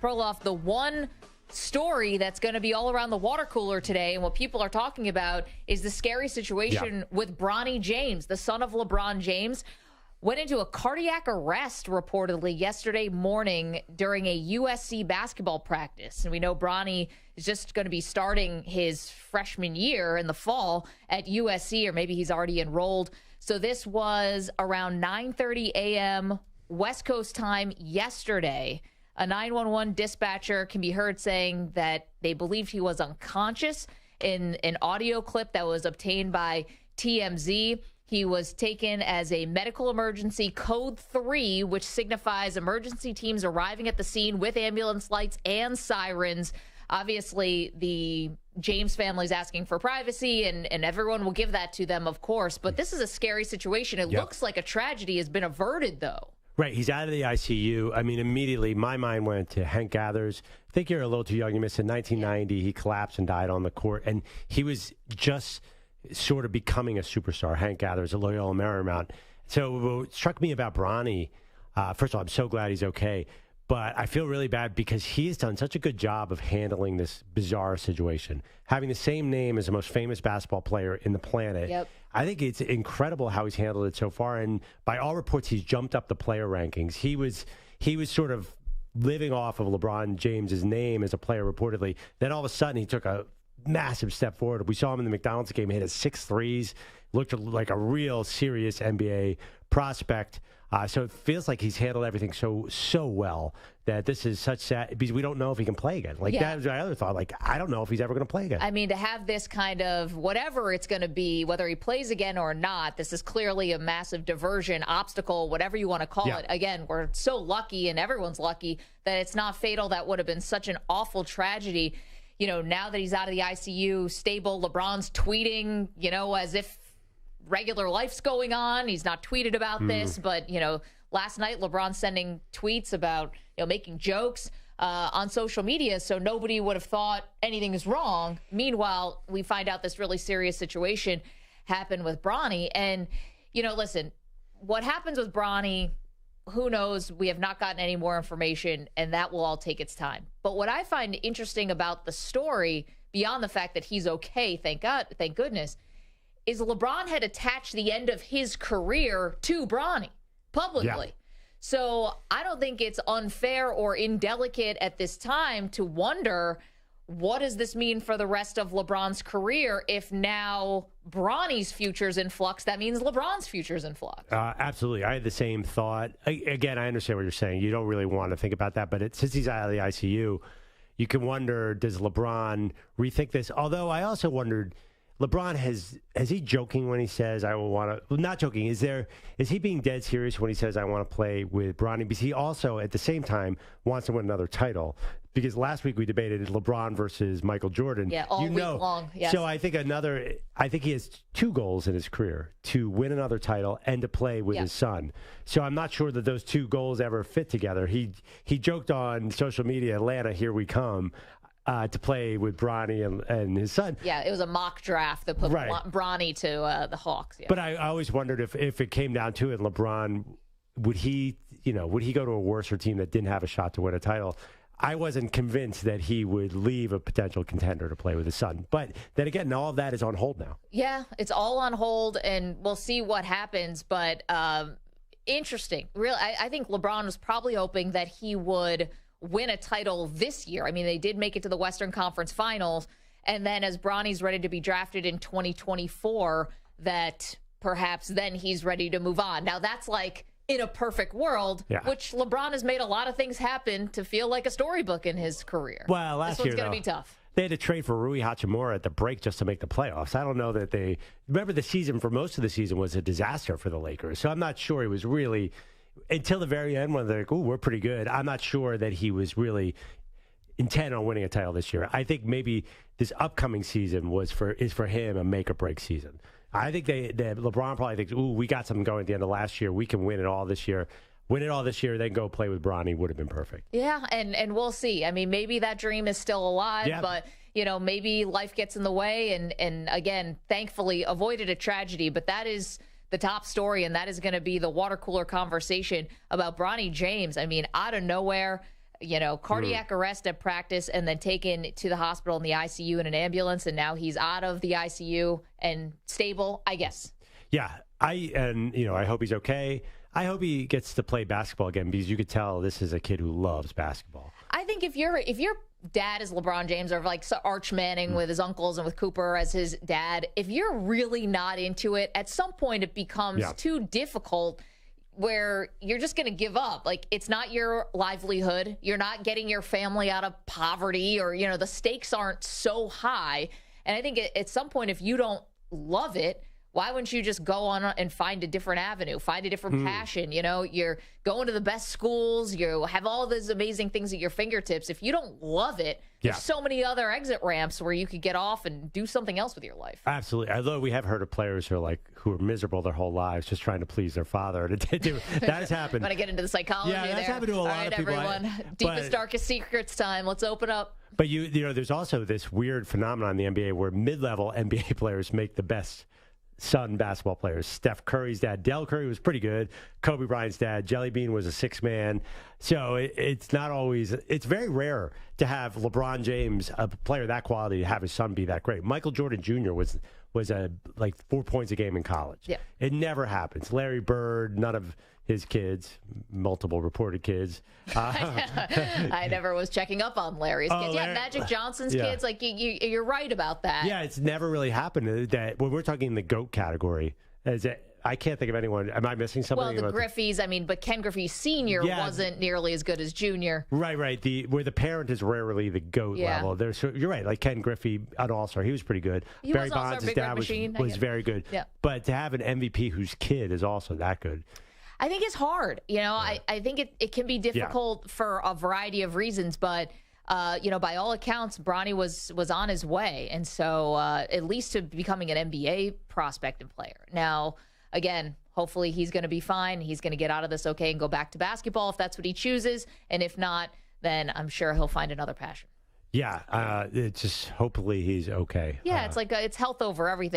Perloff, the one story that's going to be all around the water cooler today and what people are talking about is the scary situation with Bronny James, the son of LeBron James. Went into a cardiac arrest reportedly yesterday morning during a USC basketball practice. And we know Bronny is just going to be starting his freshman year in the fall at USC, or maybe he's already enrolled. So this was around 9:30 a.m. West Coast time yesterday. A 911 dispatcher can be heard saying that they believed he was unconscious in an audio clip that was obtained by TMZ. He was taken as a medical emergency code 3, which signifies emergency teams arriving at the scene with ambulance lights and sirens. Obviously, the James family is asking for privacy, and everyone will give that to them, of course. But this is a scary situation. It looks like a tragedy has been averted, though. Right. He's out of the ICU. I mean, immediately my mind went to Hank Gathers. I think you're a little too young. You missed in 1990. He collapsed and died on the court. And he was just sort of becoming a superstar. Hank Gathers, a Loyola Marymount. So what struck me about Bronny, first of all, I'm so glad he's okay. But I feel really bad because he has done such a good job of handling this bizarre situation. Having the same name as the most famous basketball player in the planet. Yep. I think it's incredible how he's handled it so far. And by all reports, he's jumped up the player rankings. He was sort of living off of LeBron James's name as a player reportedly. Then all of a sudden he took a massive step forward. We saw him in the McDonald's game, hit 6 threes, looked like a real serious NBA prospect. So it feels like he's handled everything so well that this is such sad because we don't know if he can play again. That was my other thought. I don't know if he's ever going to play again. I mean, to have this kind of whatever it's going to be, whether he plays again or not, this is clearly a massive diversion, obstacle, whatever you want to call it. Again, we're so lucky, and everyone's lucky, that it's not fatal. That would have been such an awful tragedy. You know, now that he's out of the ICU, stable, LeBron's tweeting, as if regular life's going on. He's not tweeted about this, but, last night LeBron sending tweets about, making jokes on social media, so nobody would have thought anything is wrong. Meanwhile, we find out this really serious situation happened with Bronny. And, listen, what happens with Bronny, who knows? We have not gotten any more information, and that will all take its time. But what I find interesting about the story, beyond the fact that he's okay, thank goodness, is LeBron had attached the end of his career to Bronny publicly. Yeah. So I don't think it's unfair or indelicate at this time to wonder, what does this mean for the rest of LeBron's career? If now Bronny's future's in flux, that means LeBron's future's in flux. Absolutely. I had the same thought. Again, I understand what you're saying. You don't really want to think about that, but since he's out of the ICU, you can wonder, does LeBron rethink this? Although I also wondered, LeBron is he joking when he says I will want to? Well, not joking. Is he being dead serious when he says I want to play with Bronny? Because he also at the same time wants to win another title. Because last week we debated LeBron versus Michael Jordan. Yeah, all week long. Yes. So I think he has 2 goals in his career: to win another title and to play with his son. So I'm not sure that those 2 goals ever fit together. He joked on social media, Atlanta, here we come. To play with Bronny and his son. Yeah, it was a mock draft that put Bronny to the Hawks. Yeah. But I always wondered if it came down to it, LeBron, would he go to a worser team that didn't have a shot to win a title? I wasn't convinced that he would leave a potential contender to play with his son. But then again, all of that is on hold now. Yeah, it's all on hold, and we'll see what happens. But interesting. Really, I think LeBron was probably hoping that he would win a title this year. I mean, they did make it to the Western Conference Finals, and then as Bronny's ready to be drafted in 2024, that perhaps then he's ready to move on. Now, that's like in a perfect world, which LeBron has made a lot of things happen to feel like a storybook in his career. Well, last year, this one's going to be tough. They had to trade for Rui Hachimura at the break just to make the playoffs. I don't know that remember the season, for most of the season, was a disaster for the Lakers. So I'm not sure he was really, until the very end when they're like, ooh, we're pretty good. I'm not sure that he was really intent on winning a title this year. I think maybe this upcoming season is for him a make or break season. I think LeBron probably thinks, ooh, we got something going at the end of last year. We can win it all this year. Win it all this year, then go play with Bronny would have been perfect. Yeah, and we'll see. I mean, maybe that dream is still alive, but maybe life gets in the way. And again, thankfully, avoided a tragedy. But that is the top story, and that is going to be the water cooler conversation about Bronny James. I mean, out of nowhere, cardiac arrest at practice and then taken to the hospital in the ICU in an ambulance, and now he's out of the ICU and stable, I guess. Yeah, I hope he's okay. I hope he gets to play basketball again, because you could tell this is a kid who loves basketball. I think if your dad is LeBron James, or like Arch Manning with his uncles and with Cooper as his dad, if you're really not into it, at some point it becomes too difficult where you're just going to give up. Like, it's not your livelihood. You're not getting your family out of poverty, or, the stakes aren't so high. And I think at some point, if you don't love it, why wouldn't you just go on and find a different avenue, find a different passion? You're going to the best schools. You have all these amazing things at your fingertips. If you don't love it, there's so many other exit ramps where you could get off and do something else with your life. Absolutely. Although we have heard of players who are miserable their whole lives just trying to please their father. That has happened. Want to get into the psychology there? Yeah, that's happened to a lot of people. All right, everyone. Deepest, darkest secrets time. Let's open up. But there's also this weird phenomenon in the NBA where mid-level NBA players make the best son basketball players. Steph Curry's dad, Del Curry, was pretty good. Kobe Bryant's dad, Jelly Bean, was a six man. So it's not always, it's very rare to have LeBron James, a player that quality, to have his son be that great. Michael Jordan Jr. was like 4 points a game in college. Yeah. It never happens. Larry Bird, none of his kids, multiple reported kids. I never was checking up on Larry's kids. Larry, Magic Johnson's kids. Like, you're right about that. Yeah, it's never really happened. That when we're talking the GOAT category, I can't think of anyone. Am I missing something? Well, the Griffeys, but Ken Griffey Sr. wasn't nearly as good as Jr. Right. Where the parent is rarely the GOAT level. You're right. Like Ken Griffey, an all-star, he was pretty good. Barry Bonds' dad was very good. Yeah. But to have an MVP whose kid is also that good, I think it's hard. I think it can be difficult for a variety of reasons, but by all accounts, Bronny was on his way, and so at least to becoming an NBA prospect and player. Now, again, hopefully he's going to be fine. He's going to get out of this okay and go back to basketball if that's what he chooses, and if not, then I'm sure he'll find another passion. Yeah, it's just hopefully he's okay. Yeah, it's like it's health over everything.